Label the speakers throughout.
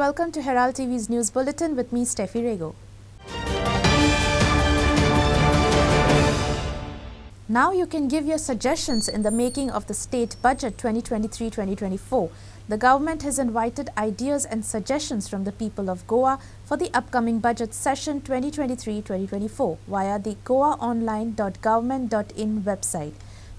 Speaker 1: welcome to Herald TV's News Bulletin with me, Steffi Rego. Now you can give your suggestions in the making of the State Budget 2023-2024. The government has invited ideas and suggestions from the people of Goa for the upcoming budget session 2023-2024 via the goaonline.government.in website.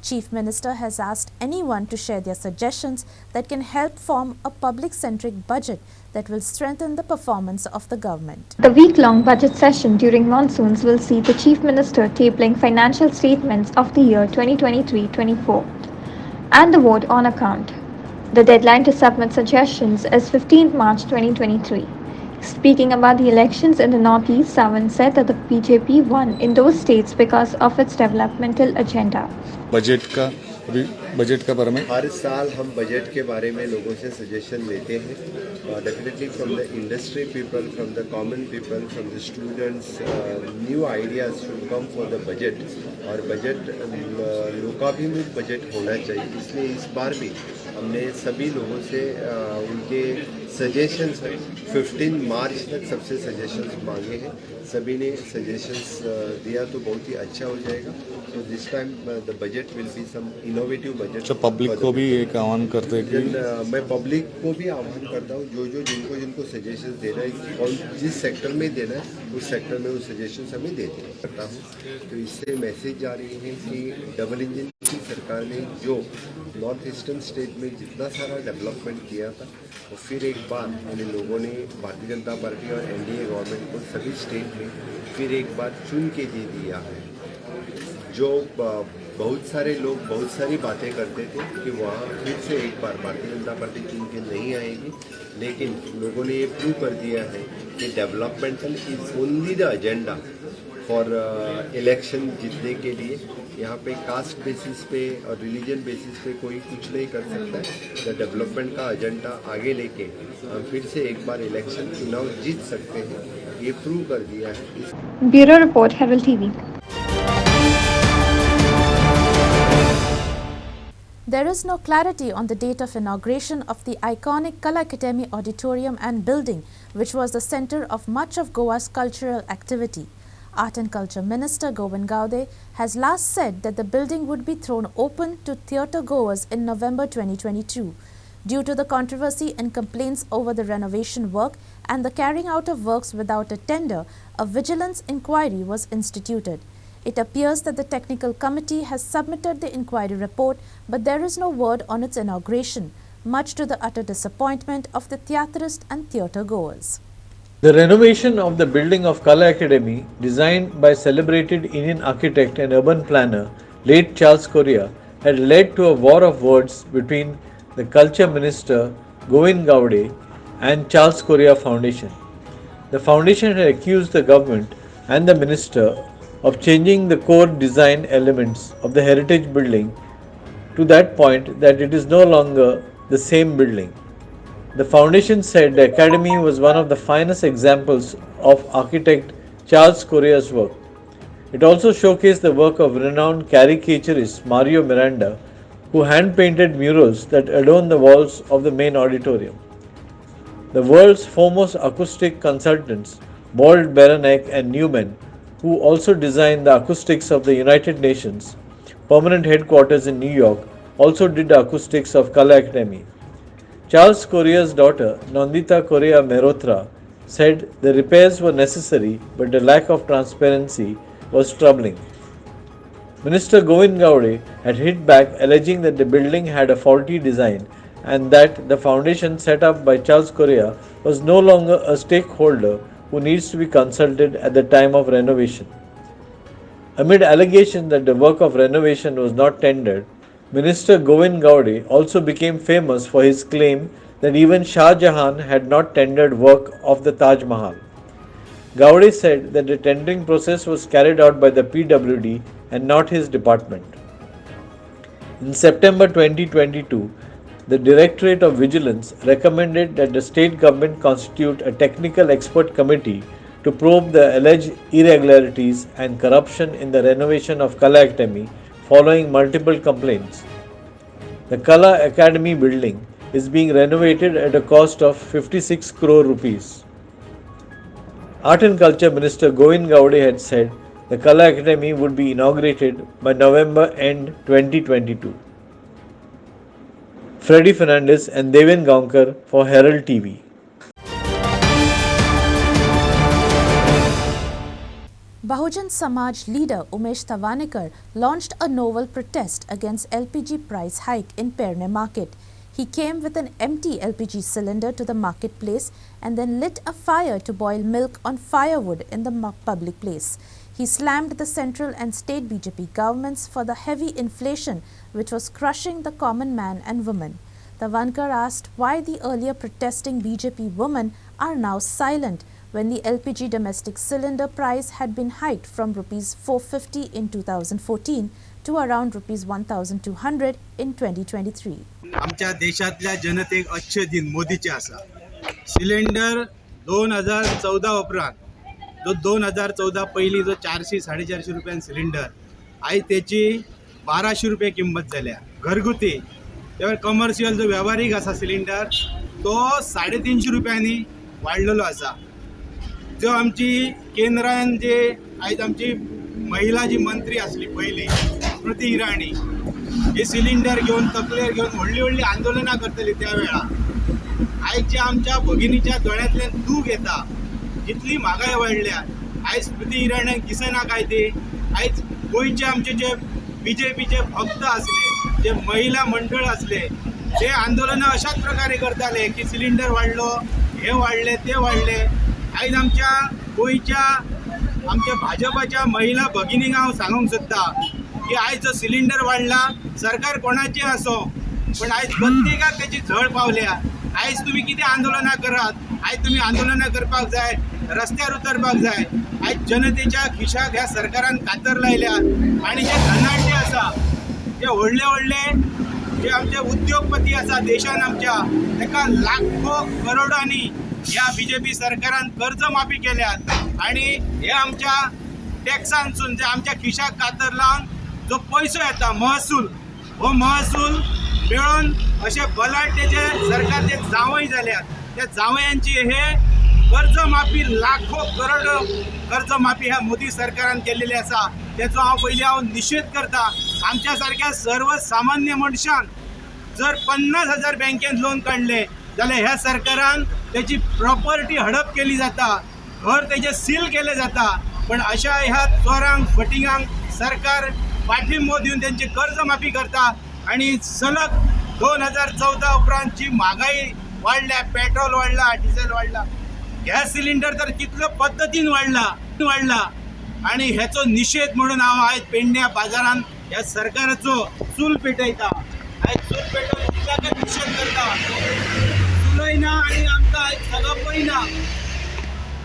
Speaker 1: Chief Minister has asked anyone to share their suggestions that can help form a public-centric budget that will strengthen the performance of the government.
Speaker 2: The week-long budget session during monsoons will see the Chief Minister tabling financial statements of the year 2023-24 and the vote on account. The deadline to submit suggestions is 15 March 2023. Speaking about the elections in the Northeast, Sawan said that the BJP won in those states because of its developmental agenda.
Speaker 3: Budget का बारे में
Speaker 4: हर साल हम budget के बारे में लोगों से सजेशन लेते हैं definitely from the industry people from the common people from the students new ideas should come for the budget और बजट लोकाभिमुख बजट होना चाहिए इसलिए इस बार भी हमने सभी लोगों से उनके सजेशंस 15 मार्च तक सबसे सजेशंस मांगे हैं सभी ने सजेशंस दिया तो बहुत ही अच्छा हो जाएगा so this time the budget will be some innovative budget
Speaker 3: तो पब्लिक को भी एक आह्वान करते हैं कि
Speaker 4: मैं पब्लिक को भी आह्वान करता हूँ जो जिनको सजेशंस देना है और जिस सेक्टर में देना है उस सेक्टर में वो सजेशंस हमें देते करता हूँ तो इससे मैसेज जा रही है कि डबल इंजन की सरकार ने जो नॉर्थ ईस्टर्न स्टेट में जितना सारा डेवलपमेंट किया था और फिर एक बार मैंने लोगों ने भारतीय जनता पार्टी और एनडीए गवर्नमेंट को सभी स्टेट में फिर एक बार चुन के दे दिया है जो बहुत सारे लोग बहुत सारी बातें करते थे कि वहाँ फिर से एक बार भारतीय जनता पार्टी चुन के नहीं आएगी लेकिन लोगों ने ये प्रूव कर दिया है कि developmental is only the agenda for election जीतने के लिए यहाँ पे कास्ट बेसिस पे और रिलीजन बेसिस पे कोई कुछ नहीं कर सकता है द डेवलपमेंट का एजेंडा आगे लेके हम फिर से एक बार इलेक्शन चुनाव जीत सकते हैं ये प्रूव कर दिया है
Speaker 2: bureau report Herald TV
Speaker 1: There is no clarity on the date of inauguration of the iconic Kala Academy Auditorium and building, which was the center of much of Goa's cultural activity. Art and Culture Minister Govind Gaude has last said that the building would be thrown open to theatre goers in November 2022. Due to the controversy and complaints over the renovation work and the carrying out of works without a tender, a vigilance inquiry was instituted. It appears that the technical committee has submitted the inquiry report, but there is no word on its inauguration, much to the utter disappointment of the theatrists and theatre goers.
Speaker 5: The renovation of the building of Kala Academy, designed by celebrated Indian architect and urban planner late Charles Correa, had led to a war of words between the Culture Minister Govind Gaude and Charles Correa Foundation. The foundation had accused the government and the minister of changing the core design elements of the heritage building to that point that it is no longer the same building. The foundation said the academy was one of the finest examples of architect Charles Correa's work. It also showcased the work of renowned caricaturist Mario Miranda, who hand-painted murals that adorn the walls of the main auditorium. The world's foremost acoustic consultants, Bold, Beranek and Newman, who also designed the acoustics of the United Nations permanent headquarters in New York, also did the acoustics of Kala Academy. Charles Correa's daughter, Nandita Correa Mehrotra, said the repairs were necessary, but the lack of transparency was troubling. Minister Govind Gaude had hit back, alleging that the building had a faulty design and that the foundation set up by Charles Correa was no longer a stakeholder who needs to be consulted at the time of renovation. Amid allegations that the work of renovation was not tendered, Minister Govind Gaude also became famous for his claim that even Shah Jahan had not tendered work of the Taj Mahal. Gaude said that the tendering process was carried out by the PWD and not his department. In September 2022, the Directorate of Vigilance recommended that the state government constitute a technical expert committee to probe the alleged irregularities and corruption in the renovation of Kala Academy following multiple complaints. The Kala Academy building is being renovated at a cost of 56 crore rupees. Art and Culture Minister Govind Gowde had said the Kala Academy would be inaugurated by November end 2022. Freddy Fernandez and Deven Gaonkar for Herald TV.
Speaker 1: Bahujan Samaj leader Umesh Tavanikar launched a novel protest against LPG price hike in Perne market. He came with an empty LPG cylinder to the marketplace and then lit a fire to boil milk on firewood in the public place. He slammed the central and state BJP governments for the heavy inflation which was crushing the common man and woman. Tavankar asked why the earlier protesting BJP women are now silent when the LPG domestic cylinder price had been hiked from Rs 450 in 2014 to around Rs 1,200 in 2023.
Speaker 6: आमच्या देशातल्या जनतेक अच्छे दिन मोदीचे आसा. Cylinder 2014 उपरांत जो 2014 पयली जो 400-450 रुपयान सिलेंडर आयज त्याची 1200 रुपये किंमत जाल्या. घरगुती त्यावर कमर्शियल जो व्यावहारिक आसा सिलेंडर तो 350 रुपयांनी वाडलेलो आसा. जो आमची केंद्रान जे आयज आमची महिला जी मंत्री असली पहिली स्मृती इराणी हे सिलिंडर घेऊन तकलेर घेऊन व्हडली व्हडली आंदोलनां करतली त्या वेळा आयज आमच्या भगिनीच्या दोळ्यांतल्यान दूख येता. जितली म्हागाई वाडल्या आयज स्मृती इराण्याक दिसना काय ते. आयज गोंयचे आमचे जे बीजेपीचे भक्त असले जे महिला मंडळ असले ते आंदोलनां अशाच प्रकारे करताले की सिलिंडर वाडलो हे वाडले ते वाडले. आयज आमच्या गोंयच्या आमच्या भाजपाच्या महिला भगिनींक हांव सांगूंक सोदता की आयज जो सिलिंडर वाडला सरकार कोणाचें असो पण आयज प्रत्येकाक त्याची झळ पावल्या. आयज तुम्ही कितें आंदोलनां करात, आयज तुम्ही आंदोलनां करपाक जाय, रस्त्यार उतरपाक जाय. आयज जनतेच्या खिशाक ह्या सरकारान कातर लायल्या आणि जे धनाढ्य आसा जे व्हडले व्हडले जे आमचे उद्योगपती आसा देशान आमच्या ताका लाखो करोडांनी ह्या बीजेपी सरकारान कर्ज माफी केल्यात आणि हे आमच्या टॅक्सांसून जे आमच्या खिशाक कातर लावन जो पैसो येता महसूल हो महसूल मेळोन अशे बलाढ्य जे सरकारचे जावय जाल्यात त्या जावयांची हे कर्ज माफी लाखो करोड कर्ज माफी ह्या मोदी सरकारान केलेली आसा. त्याचो हांव निषेध करता. आमच्या सारख्या सर्वसामान्य मनशान जर 50,000 बँकेत लोन काढले जाल्यार ह्या सरकारान त्याची प्रॉपर्टी हडप केली जाता, घर त्याचे सील केले जाता. पण अशा ह्या चोरांक फटिंगांक सरकार पाठिंबो दिवन त्यांची कर्ज माफी करता आणि सलग 2014 उपरांतची महागाई वाडल्या, पेट्रोल वाडला, डिझेल वाडला, गॅस सिलिंडर तर कितलो पद्धतीन वाडला आणि ह्याचो निषेध म्हणून हांव आयज पेडण्या बाजारान ह्या सरकाराचो चूल पेटयता. आयज चूल पेटोवन कित्याक निषेध करता. चुलयना आणि आमकां आयज सगळं पळयना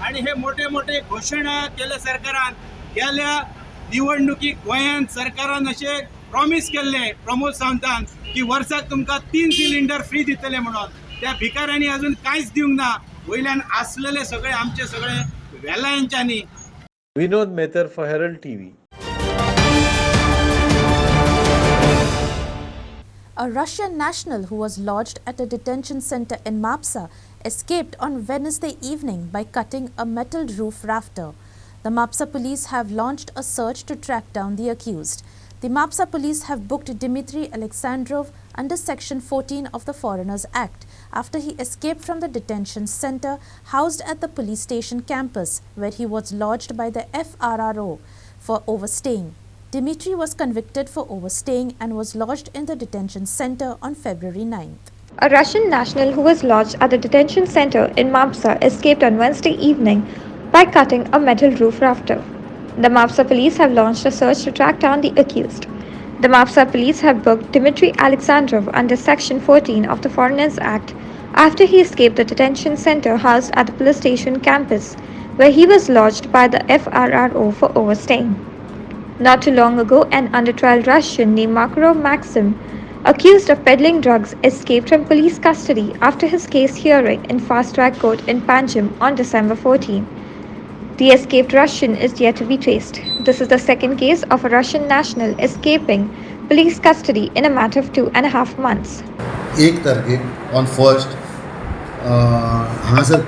Speaker 6: आणि हे मोठे मोठे घोषणा केले सरकारान. गेल्या निवडणुकीक गोंयांत सरकारान अशे प्रॉमिस केल्ले प्रमोद सावंतान की वर्साक तुमकां 3 सिलिंडर फ्री दितले म्हणून. त्या भिकाऱ्यांनी अजून कांयच दिवंक ना. वयल्यान आसलेले सगळे आमचे सगळे वेलायांच्यांनी.
Speaker 5: Vinod Mehtar for Herald TV.
Speaker 1: A Russian national who was lodged at a detention center in Mapsa escaped on Wednesday evening by cutting a metal roof rafter. The Mapsa police have launched a search to track down the accused. The Mapsa police have booked Dmitry Alexandrov under Section 14 of the Foreigners Act after he escaped from the detention center housed at the police station campus where he was lodged by the FRRO for overstaying. Dmitry was convicted for overstaying and was lodged in the detention center on February 9th.
Speaker 2: A Russian national who was lodged at the detention center in Mapsa escaped on Wednesday evening by cutting a metal roof rafter. The Mapsa police have launched a search to track down the accused. The Mapsa police have booked Dmitry Alexandrov under Section 14 of the Foreigners Act after he escaped the detention center housed at the police station campus where he was lodged by the FRRO for overstaying. Not too long ago, an under-trial Russian named Makarov Maxim, accused of peddling drugs, escaped from police custody after his case hearing in fast-track court in Panchayat on December 14. The escaped Russian is yet to be traced. This is the second case of a Russian national escaping police custody in a matter of 2.5 months.
Speaker 7: 1 तारखेक on 1st हांगासर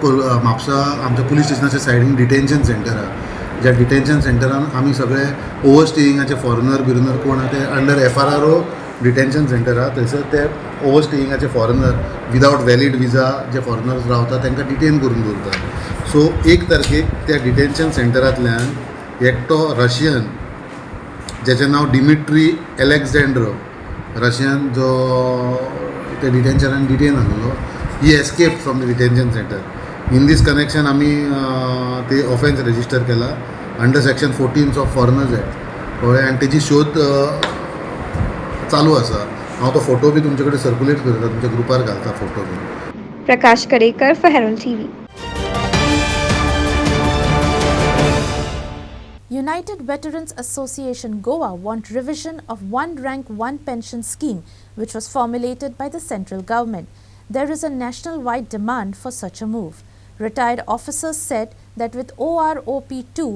Speaker 7: म्हापसा आमच्या police स्टेशनाच्या सायडीन detention centre आहा. ज्या detention सेंटरान आमी सगळे ओवरस्टेइंगाचे foreigner बिरनर कोण आहा ते अंडर FRRO डिटेन्शन सेंटर आहा. थंयसर ते ओवरस्टेइंगाचे फॉरेनर विदावट वॅलीड विजा जे फॉरेनर्स रावता तांकां डिटेन करून दवरतात. सो 1 तारखेक त्या डिटेन्शन सेंटरांतल्यान एकटो रशियन जेचें नांव डिमिट्री एलेक्झेंड्रो रशियन जो ते डिटेन्शनान डिटेन आसलो he escape from the detention centre. In this connection आमी ते ऑफेन्स रजिस्टर केला under section 14 of Foreigners Act कळ्ळें आनी तेजी शोध चालू आसा. हांव तो फोटो बी तुमचे कडेन सर्कुलेट करता, तुमच्या ग्रुपार घालता photo B.
Speaker 2: Prakash Karekar for Herald TV.
Speaker 1: United Veterans Association Goa want revision of one rank one pension scheme which was formulated by the central government. There is a national-wide demand for such a move. Retired officers said that with OROP2,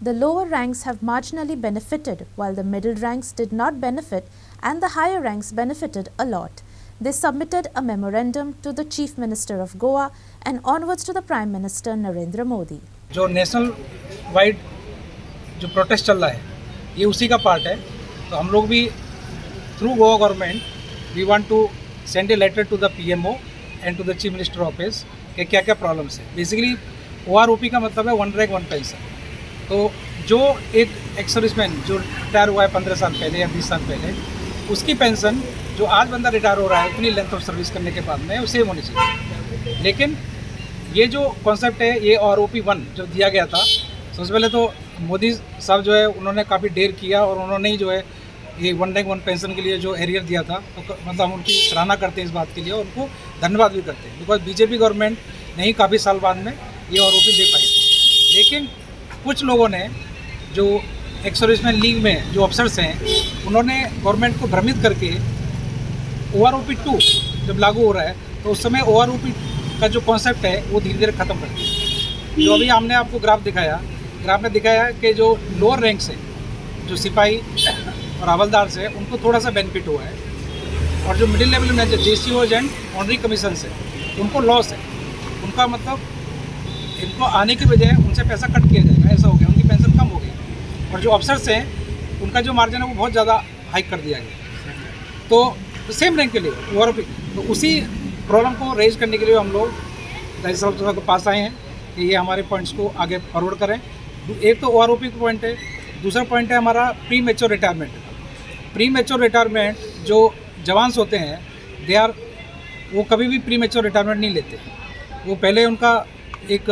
Speaker 1: the lower ranks have marginally benefited while the middle ranks did not benefit and the higher ranks benefited a lot. They submitted a memorandum to the Chief Minister of Goa and onwards to the Prime Minister Narendra Modi.
Speaker 8: जो national wide जो protest चल रहा है ये उसी का part है. तो हम लोग भी through Goa government we want to send a letter to the PMO and to the chief minister office कि क्या क्या प्रॉब्लम्स है. बेसिकली OROP का मतलब है वन रैंक वन पेंशन. तो जो एक एक्स सर्विसमैन जो रिटायर हुआ है 15 साल पहले या 20 साल पहले, उसकी पेंशन जो आज बंदा रिटायर हो रहा है उतनी लेंथ ऑफ सर्विस करने के बाद में वो सेम होनी चाहिए. लेकिन ये जो कॉन्सेप्ट है ये OROP1 जो दिया गया था, सबसे पहले तो मोदी साहब जो है उन्होंने काफ़ी देर किया और उन्होंने ही जो है ये वन रैंक वन पेंशन के लिए जो एरियर दिया था, तो मतलब हम उनकी सराहना करते हैं इस बात के लिए और उनको धन्यवाद भी करते हैं. बिकॉज BJP गवर्नमेंट ने ही काफ़ी साल बाद में ये OROP दे पाई. लेकिन कुछ लोगों ने जो एक्स सर्विसमैन लीग में जो अफसर्स हैं उन्होंने गवर्नमेंट को भ्रमित करके OROP2 जब लागू हो रहा है तो उस समय OROP का जो कॉन्सेप्ट है वो धीरे धीरे ख़त्म कर दिया. जो अभी हमने आपको ग्राफ में दिखाया कि जो लोअर रैंक से जो सिपाही और हवलदार से उनको थोड़ा सा बेनिफिट हुआ है और जो मिडिल लेवल में जो JCOs एंड ऑनरी कमीशन से उनको लॉस है. उनका मतलब इनको आने की बजाय उनसे पैसा कट किया जाएगा, ऐसा हो गया, उनकी पेंशन कम हो गई. और जो अफसर्स हैं उनका जो मार्जिन है वो बहुत ज़्यादा हाइक कर दिया गया. तो सेम रैंक के लिए OROP, तो उसी प्रॉब्लम को रेज करने के लिए हम लोग राज्य सभा के पास आए हैं कि ये हमारे पॉइंट्स को आगे फॉरवर्ड करें. एक तो OROP का पॉइंट है, दूसरा पॉइंट है हमारा pre mature retirement. Pre mature retirement जो जवान्स होते हैं वो कभी भी प्री मैच्योर रिटायरमेंट नहीं लेते. वो पहले उनका एक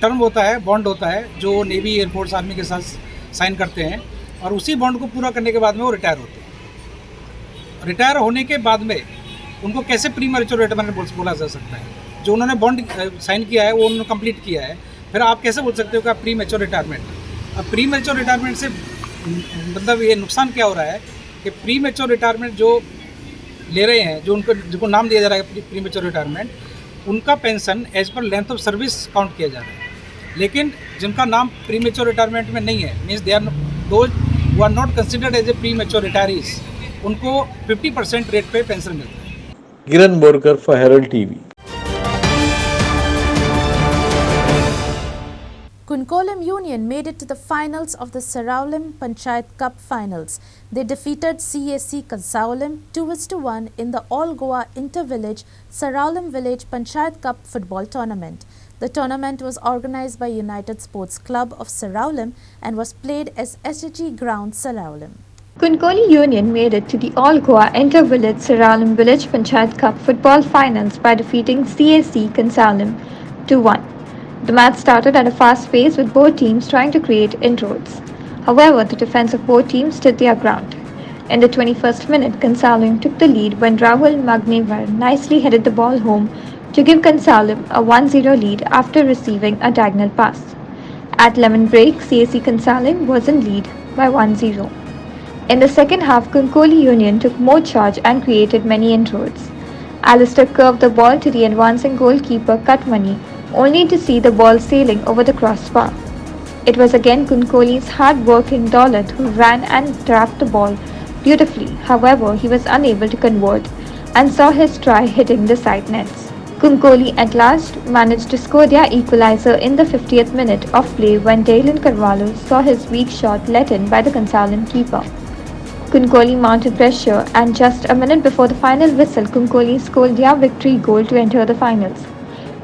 Speaker 8: टर्म होता है, बॉन्ड होता है जो नेवी एयरफोर्स आर्मी के साथ साइन करते हैं और उसी बॉन्ड को पूरा करने के बाद में वो रिटायर होते हैं. रिटायर होने के बाद में उनको कैसे प्री मैच्योर रिटायरमेंट बोला जा सकता है? जो उन्होंने बॉन्ड साइन किया है वो उन्होंने कंप्लीट किया है, फिर आप कैसे बोल सकते हो कि आप प्री मैच्योर रिटायरमेंट? अब प्री मैच्योर रिटायरमेंट से मतलब ये नुकसान क्या हो रहा है कि प्री मैच्योर रिटायरमेंट जो ले रहे हैं, जो जिनको नाम दिया जा रहा है प्री मैच्योर रिटायरमेंट, उनका पेंशन एज पर लेंथ ऑफ सर्विस काउंट किया जा रहा है. लेकिन जिनका नाम प्री मैच्योर रिटायरमेंट में नहीं है, means they are those who are not considered as a premature retirees, उनको 50% रेट पे पेंशन मिलता है.
Speaker 5: Kiran Borkar for Herald TV.
Speaker 1: Kunkolim Union made it to the finals of the Saraulim Panchayat Cup finals. They defeated CAC Kansaulim 2-1 in the All-Goa Inter-Village Saraulim Village Panchayat Cup football tournament. The tournament was organized by United Sports Club of Saraulim and was played as SHG Ground Saraulim.
Speaker 2: Kunkoli Union made it to the All-Goa Inter-Village Saraulim Village Panchayat Cup football finals by defeating CAC Kansaulim 2-1. The match started at a fast pace with both teams trying to create inroads. However, the defense of both teams stood their ground. In the 21st minute, Kansaulim took the lead when Rahul Magnevar nicely headed the ball home to give Kansaulim a 1-0 lead after receiving a diagonal pass. At lemon break, CAC Kansaulim was in lead by 1-0. In the second half, Kunkoli Union took more charge and created many inroads. Alistair curved the ball to the advancing goalkeeper Katmani, only to see the ball sailing over the crossbar. It was again Kunkoli's hard-working Daulat who ran and trapped the ball beautifully. However, he was unable to convert and saw his try hitting the side nets. Kunkoli at last managed to score their equalizer in the 50th minute of play when Dalen Carvalho saw his weak shot let in by the Consalan keeper. Kunkoli mounted pressure, and just a minute before the final whistle, Kunkoli scored their victory goal to enter the finals.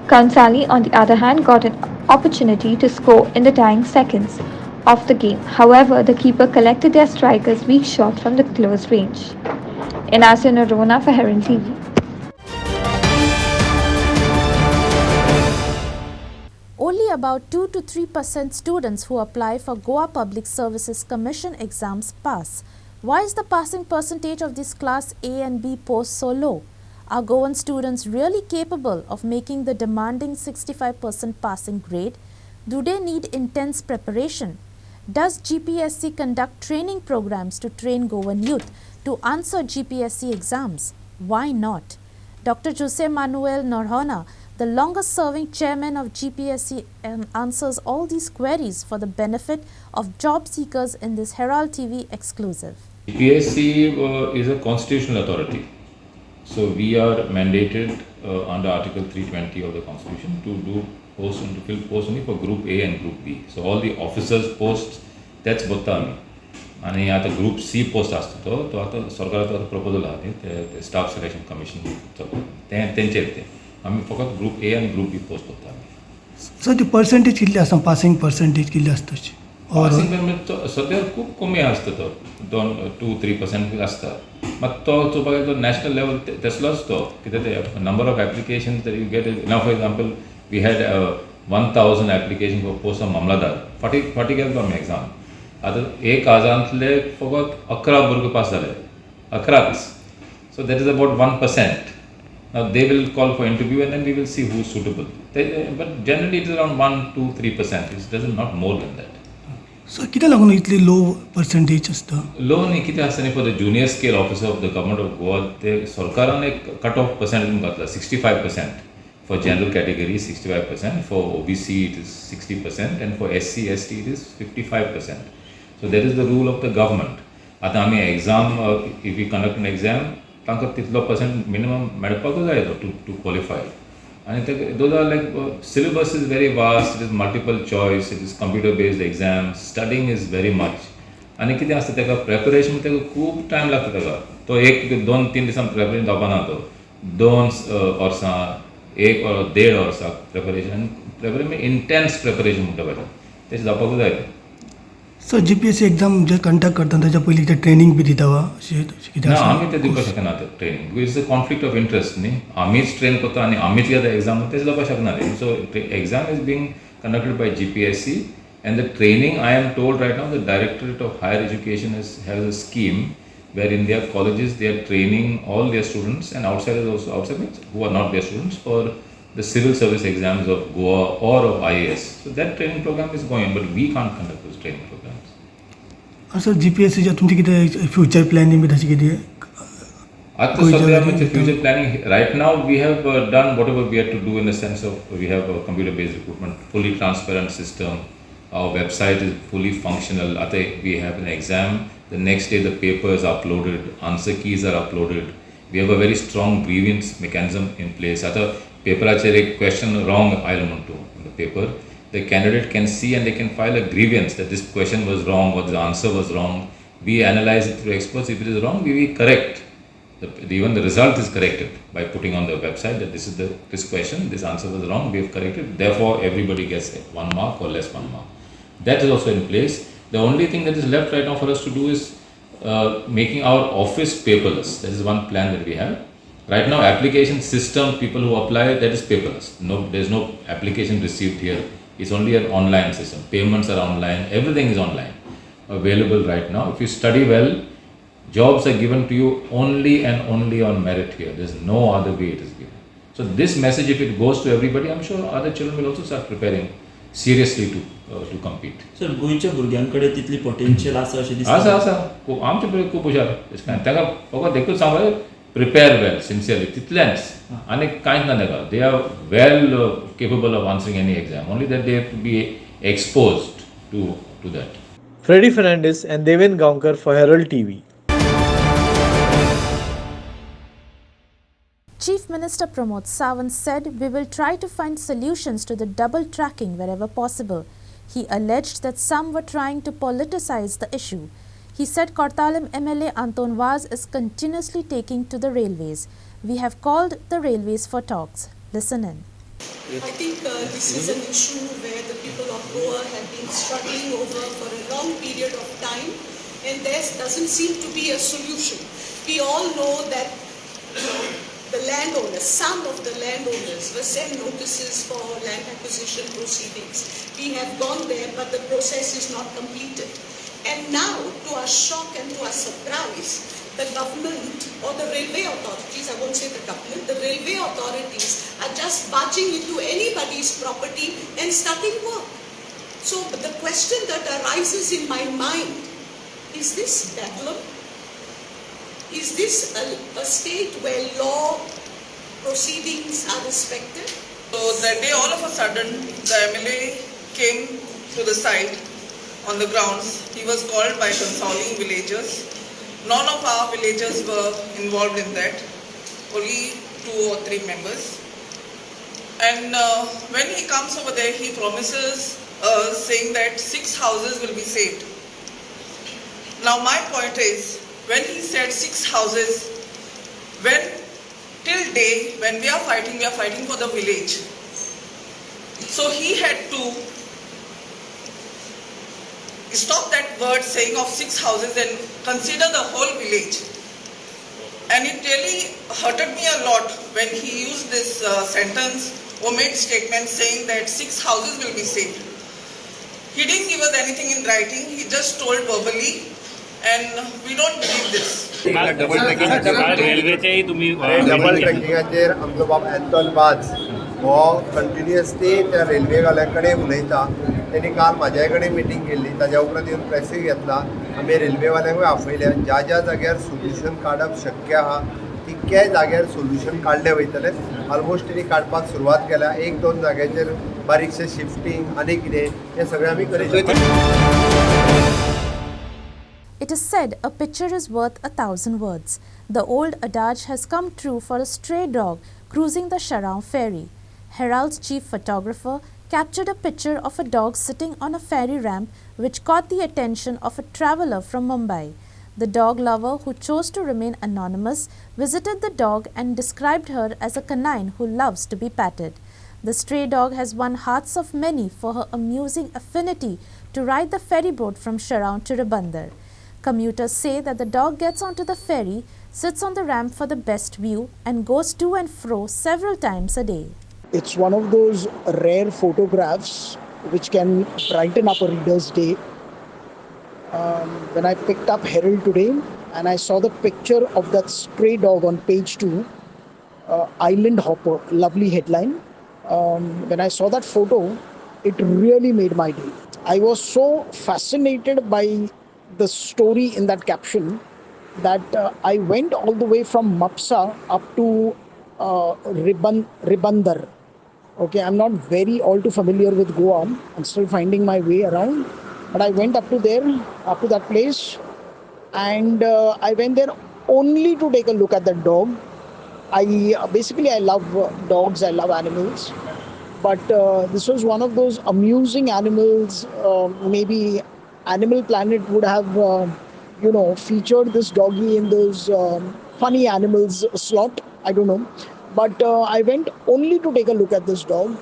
Speaker 2: Kaunsali, on the other hand, got an opportunity to score in the dying seconds of the game. However, the keeper collected their striker's weak shot from the close range. Inacio Norona for Herald TV.
Speaker 1: Only about 2 to 3% students who apply for Goa Public Services Commission exams pass. Why is the passing percentage of this class A and B posts so low? Are Goan students really capable of making the demanding 65% passing grade? Do they need intense preparation? Does GPSC conduct training programs to train Goan youth to answer GPSC exams? Why not? Dr. Jose Manuel Norona, the longest-serving chairman of GPSC, answers all these queries for the benefit of job seekers in this Herald TV exclusive.
Speaker 9: GPSC is a constitutional authority. So we are mandated under Article 320 of the Constitution to do posts and to fill posts only for Group A and Group B. So all the officers posts, that's bottami. आणि आता group C post असतो तो आता सरकाराचो आता proposal आहा ते staff selection commission तेंचेर ते आमी फकत ग्रुप ए आनी ग्रुप बी पोस्ट करता.
Speaker 10: सो ती पर्सेंटेज कितली आसा पासिंग पर्सेंटेज कितली आसता
Speaker 9: पासिंग सद्या खूब कमी आसता तो 2-3% आसता मात तो चोवपाक तो नॅशनल लेवल तसलोच तो कित्याक ते number of applications that you get now for example we had 1000 application for post of मामलादार फाटी गेलो आमी एग्जाम आतां 1000तले फकत 11 भुरगे पास जाले 11च so that is about 1%. Now they will call for interview and then we will see who is suitable. But generally it is around 1-2-3%. It doesn't not more than that.
Speaker 10: So कित्या लागून इतली लो percentage आसता?
Speaker 9: लो न्ही कितें आसता न्ही for the junior scale officer of the government of Goa ते सरकारान एक कट ऑफ पर्सेंटेज घातला 65% for general category 65%, for OBC it is 60% and for SC ST it is 55%. So that is the rule of the government. आतां आमी exam if we conduct an exam तांकां तितलो percent minimum मेळपाकूच जाय तो to qualify आनी ते those are like syllabus is very vast it is multiple choice it is computer based exam studying is very much आनी कितें आसता ताका प्रेपरेशन ताका खूब टायम लागता ताका तो 1-2-3 दिसान प्रेपरेशन जावपाना तो 2 वर्सां 1-1.5 वर्सां प्रेपरेशन इंटेन्स प्रेपरेशन म्हणटा पळय तें जावपाकूच जाय.
Speaker 10: सो GPSC एग्जाम जे कंडक्ट करता ताच्या पयलीं ते ट्रेनींग बी दिता वा कितें
Speaker 9: ना आमी ते दिवपाक शकना ते training it's a conflict of interest न्ही आमीच ट्रेन करता आनी आमीच घेता एग्जाम तेच जावपाक शकना रे. So exam is being conducted by GPSC and the training I am told right now the Directorate of Higher Education has a scheme where in their colleges they are training all their students and outsiders also outside means who are not their students for the civil service exams of Goa or of IAS. So that training program is going on but we can't conduct those training programs.
Speaker 10: Sir GPSC जे तुमची कितें future planning B तशें कितें
Speaker 9: आतां सद्या आमचें future planning right now we have done whatever we had to do in the sense of we have a computer based recruitment fully transparent system our website is fully functional आतां we have an exam the next day the paper is uploaded answer keys are uploaded we have a very strong grievance mechanism in place. आतां पेपराचेर एक question wrong आयलो म्हणटा in the paper the candidate can see and they can file a grievance that this question was wrong or the answer was wrong. We analyze it through experts. If it is wrong, we correct. Even the result is corrected by putting on the website that this question, this answer was wrong, we have corrected. Therefore, everybody gets 1 mark or less 1 mark. That is also in place. The only thing that is left right now for us to do is making our office paperless. That is one plan that we have. Right now, application system, people who apply, that is paperless. No, there is no application received here. It's only an online system. Payments are online. Everything is online. Available right now. If you study well, jobs are given to you only and only on merit here. There's no other way it is given. So this message, if it goes to everybody, I'm sure other children will also start preparing seriously to compete.
Speaker 11: Sir गोंयच्या भुरग्यांकडे तितली potential आसा अशें दिसता?
Speaker 9: आसा आमचे भुरगे खूब हुशार ताका फकत एकूच सांगू prepare well, sincerely, तितलेंच आनी कांयच ना ताका. They are well capable of answering any exam. Only that they have to be exposed to that.
Speaker 5: Freddie Fernandez and Devin Gaonkar for Herald TV.
Speaker 1: Chief Minister Pramod Sawant said, "We will try to find solutions to the double tracking wherever possible." He alleged that some were trying to politicize the issue. He said Kortalam MLA Anton Vaz is continuously taking to the railways. "We have called the railways for talks." Listen in.
Speaker 12: I think this is an issue where the people of Goa have been struggling over for a long period of time, and there doesn't seem to be a solution. We all know that the landowners, some of the landowners were sent notices for land acquisition proceedings. We have gone there, but the process is not completed. And now, to our shock and to our surprise, the government or the railway authorities, I won't say the government, the railway authorities are just barging into anybody's property and starting work. So the question that arises in my mind, is this bedlam? Is this a state where law proceedings are respected?
Speaker 13: So that day, all of a sudden, the MLA came to the site on the grounds. He was called by consoling villagers. None of our villagers were involved in that, only 2 or 3 members. And when he comes over there, he promises saying that 6 houses will be saved. Now my point is, when he said 6 houses, till day, when we are fighting for the village. So he had to stop that word saying of 6 houses and consider the whole village. And it really hurted me a lot when he used this sentence or made statement saying that 6 houses will be saved. He didn't give us anything in writing, he just told verbally, and we don't believe this.
Speaker 4: Double ट्रॅकिंगाचेर आमचो बाब Anton बाज हो continuously त्या रेल्वेवाल्या कडेन उलयता. त्यांनी काल म्हाज्या कडेन मिटींग केल्ली, ताज्या उपरांत येवन प्रेसीक घेतला. आमी रेल्वेवाल्यांकूय आपयल्या, ज्या ज्या जाग्यार सोल्युशन काडप शक्य आहा तितक्याय जाग्यार सोल्युशन काडले वयतले. ऑलमोस्ट तेणी काडपाक सुरवात केल्या. 1-2 जाग्याचेर बारीकशें शिफ्टींग आनी कितें हें सगळें आमी करीत.
Speaker 1: It is said a picture is worth 1,000 words. The old adage has come true for a stray dog cruising the Sharang ferry. Herald's chief photographer captured a picture of a dog sitting on a ferry ramp which caught the attention of a traveller from Mumbai. The dog lover, who chose to remain anonymous, visited the dog and described her as a canine who loves to be patted. The stray dog has won hearts of many for her amusing affinity to ride the ferry boat from Sharang to Ribandar. Commuters say that the dog gets onto the ferry, sits on the ramp for the best view, and goes to and fro several times a day.
Speaker 14: It's one of those rare photographs which can brighten up a reader's day. When I picked up Herald today and I saw the picture of that stray dog on page 2, Island Hopper, lovely headline. When I saw that photo, it really made my day. I was so fascinated by the story in that caption that I went all the way from Mapsa up to Ribandar. Okay, I'm not very all too familiar with Goa. I'm still finding my way around. But I went up to that place, and I went there only to take a look at that dog. I love dogs, I love animals. But this was one of those amusing animals. Maybe Animal Planet would have, featured this doggy in those funny animals slot. I don't know. But I went only to take a look at this dog.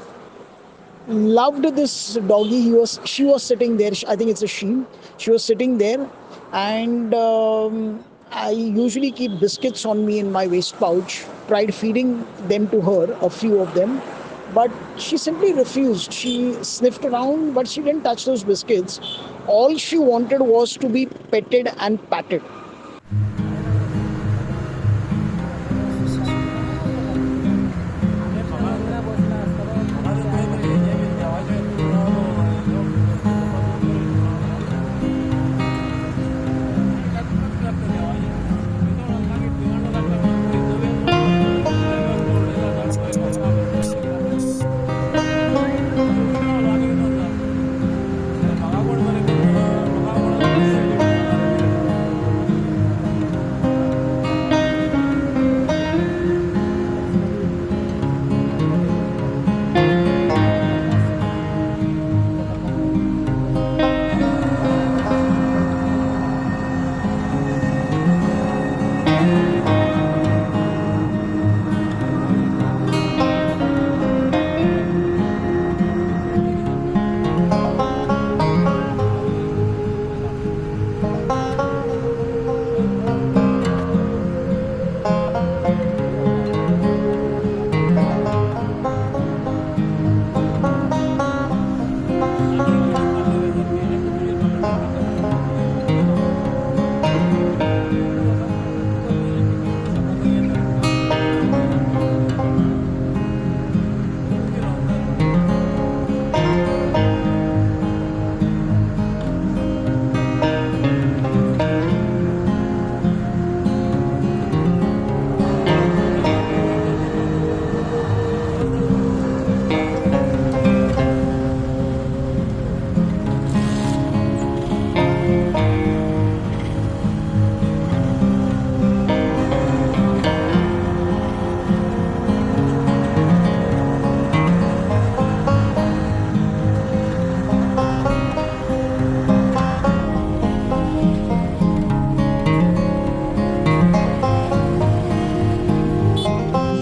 Speaker 14: Loved this doggy. She was sitting there. I think it's a she. She was sitting there, and I usually keep biscuits on me in my waist pouch. Tried feeding them to her, a few of them. But she simply refused. She sniffed around, but she didn't touch those biscuits. All she wanted was to be petted and patted.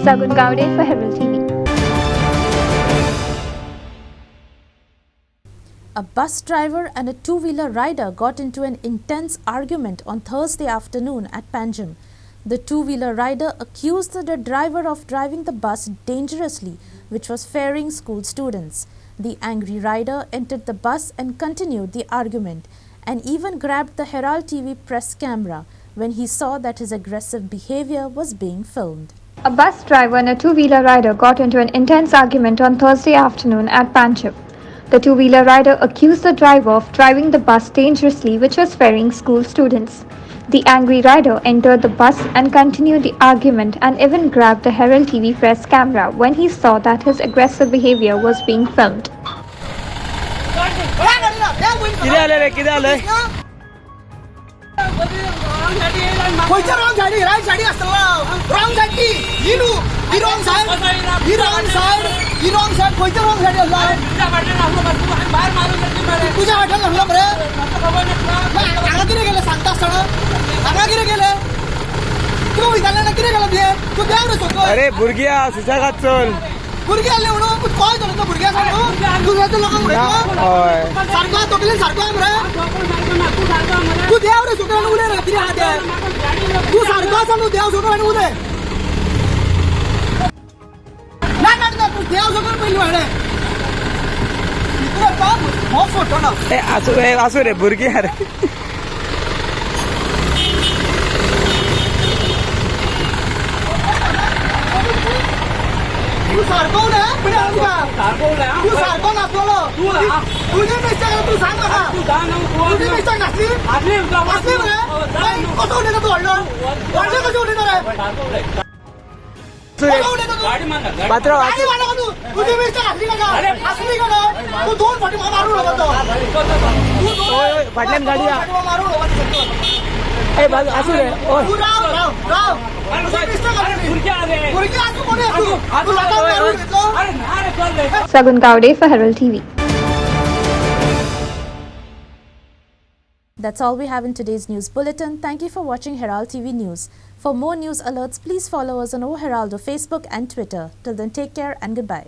Speaker 2: Sagun Gowde for Herald TV.
Speaker 1: A bus driver and a two-wheeler rider got into an intense argument on Thursday afternoon at Panjim. The two-wheeler rider accused the driver of driving the bus dangerously, which was ferrying school students. The angry rider entered the bus and continued the argument, and even grabbed the Herald TV press camera when he saw that his aggressive behavior was being filmed.
Speaker 2: A bus driver and a two-wheeler rider got into an intense argument on Thursday afternoon at Panchayat. The two-wheeler rider accused the driver of driving the bus dangerously, which was ferrying school students. The angry rider entered the bus and continued the argument and even grabbed the Herald TV press camera when he saw that his aggressive behavior was being filmed.
Speaker 15: अरे भुरग्या सुशागात चल
Speaker 14: भुरगे आले म्हणून काय करतो भुरग्या सांगू दुसऱ्याच्या लोकांक सारको तकले सारको मरे तू देव रे सोकरान उले रे किती हात आहे तू सारको आसा तू देव सोकरान उले ना तू देव सोकरान पहिले वाडे तू बाप हो फोटो ना
Speaker 15: ए आसू रे भुरगी अरे
Speaker 14: तू सारको ना पण तू सारको ना तुझे मिस्टेक तू सांग का तुझे मिस्टेक नसली असली रे कसं उडे तू हल्लो वाढले कसं उडे रे
Speaker 15: पात्र
Speaker 14: तुझी मिस्टेक असली का तू दोन फाटी मारू लागतो
Speaker 15: फाटल्यान गाडी
Speaker 14: मारू लागतो
Speaker 15: ए बाजू असू रे
Speaker 14: तू Rao
Speaker 2: Sagun Gowde for Herald TV.
Speaker 1: That's all we have in today's news bulletin. Thank you for watching Herald TV News. For more news alerts, please follow us on O Herald on Facebook and Twitter. Till then, take care and goodbye.